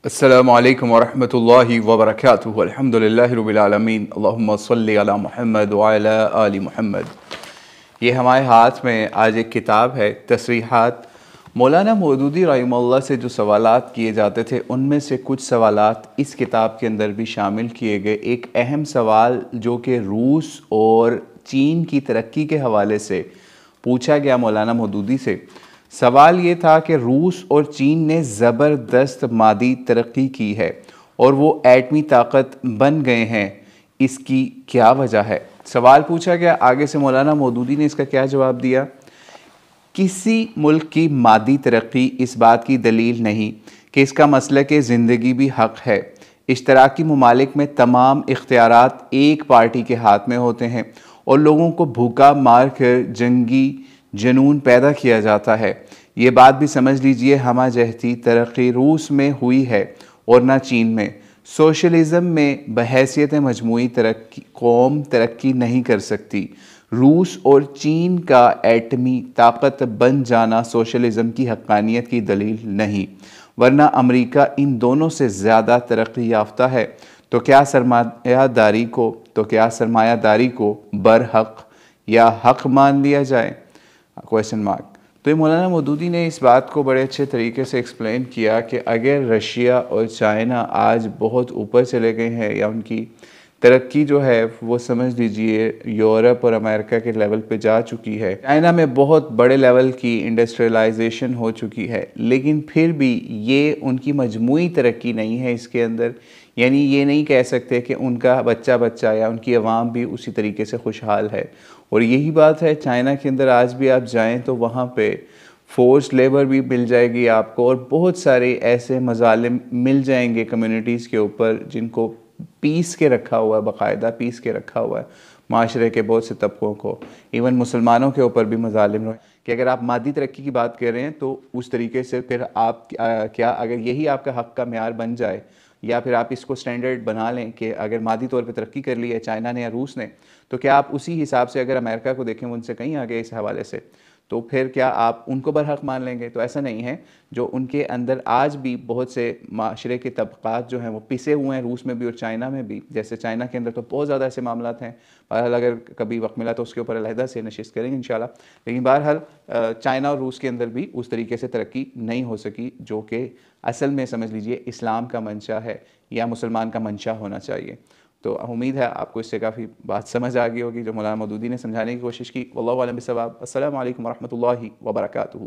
السلام علیکم ورحمۃ اللہ وبرکاتہ الحمدللہ رب العالمین اللہم صلی علی محمد وعلی آل محمد۔ یہ ہمارے ہاتھ میں آج ایک کتاب ہے، تصریحات مولانا مودودی رحمہ اللہ سے جو سوالات کیے جاتے تھے ان میں سے کچھ سوالات اس کتاب کے اندر بھی شامل کیے گئے۔ ایک اہم سوال جو کہ روس اور چین کی ترقی کے حوالے سے پوچھا گیا مولانا مودودی سے، سوال یہ تھا کہ روس اور چین نے زبردست مادی ترقی کی ہے اور وہ ایٹمی طاقت بن گئے ہیں، اس کی کیا وجہ ہے؟ سوال پوچھا گیا، آگے سے مولانا مودودی نے اس کا کیا جواب دیا؟ کسی ملک کی مادی ترقی اس بات کی دلیل نہیں کہ اس کا مسلک زندگی بھی حق ہے۔ اشتراکی ممالک میں تمام اختیارات ایک پارٹی کے ہاتھ میں ہوتے ہیں اور لوگوں کو بھوکا مار کر جنگی جنون پیدا کیا جاتا ہے۔ یہ بات بھی سمجھ لیجئے، ہمہ جہتی ترقی روس میں ہوئی ہے اور نہ چین میں۔ سوشلزم میں بحیثیت مجموعی قوم ترقی نہیں کر سکتی۔ روس اور چین کا ایٹمی طاقت بن جانا سوشلزم کی حقانیت کی دلیل نہیں، ورنہ امریکہ ان دونوں سے زیادہ ترقی یافتہ ہے۔ تو کیا سرمایہ داری کو برحق یا حق مان لیا جائے؟ Question mark. تو یہ مولانا مودودی نے اس بات کو بڑے اچھے طریقے سے ایکسپلین کیا کہ اگر رشیا اور چائنا آج بہت اوپر چلے گئے ہیں یا ان کی ترقی جو ہے وہ سمجھ لیجئے یورپ اور امریکہ کے لیول پہ جا چکی ہے، چائنا میں بہت بڑے لیول کی انڈسٹریلائزیشن ہو چکی ہے، لیکن پھر بھی یہ ان کی مجموعی ترقی نہیں ہے اس کے اندر۔ یعنی یہ نہیں کہہ سکتے کہ ان کا بچہ یا ان کی عوام بھی اسی طریقے سے خوشحال ہے۔ اور یہی بات ہے چائنا کے اندر، آج بھی آپ جائیں تو وہاں پہ فورسڈ لیبر بھی مل جائے گی آپ کو، اور بہت سارے ایسے مظالم مل جائیں گے کمیونٹیز کے اوپر جن کو پیس کے رکھا ہوا ہے، باقاعدہ پیس کے رکھا ہوا ہے معاشرے کے بہت سے طبقوں کو، ایون مسلمانوں کے اوپر بھی مظالم کہ اگر آپ مادی ترقی کی بات کر رہے ہیں تو اس طریقے سے پھر آپ کیا اگر یہی آپ کا حق کا معیار بن جائے، یا پھر آپ اس کو سٹینڈرڈ بنا لیں کہ اگر مادی طور پہ ترقی کر لی ہے چائنا نے یا روس نے، تو کیا آپ اسی حساب سے اگر امریکہ کو دیکھیں وہ ان سے کہیں آگے اس حوالے سے، تو پھر کیا آپ ان کو برحق مان لیں گے؟ تو ایسا نہیں ہے۔ جو ان کے اندر آج بھی بہت سے معاشرے کے طبقات جو ہیں وہ پسے ہوئے ہیں، روس میں بھی اور چائنا میں بھی۔ جیسے چائنا کے اندر تو بہت زیادہ ایسے معاملات ہیں، بہرحال اگر کبھی وقت ملا تو اس کے اوپر علیحدہ سے نشست کریں گے انشاءاللہ۔ لیکن بہرحال چائنا اور روس کے اندر بھی اس طریقے سے ترقی نہیں ہو سکی جو کہ اصل میں سمجھ لیجئے اسلام کا منشا ہے یا مسلمان کا منشا ہونا چاہیے۔ تو امید ہے آپ کو اس سے کافی بات سمجھ آ گئی ہوگی جو مولانا مودودی نے سمجھانے کی کوشش کی۔ واللہ اعلم بالصواب۔ السلام علیکم ورحمۃ اللہ وبرکاتہ۔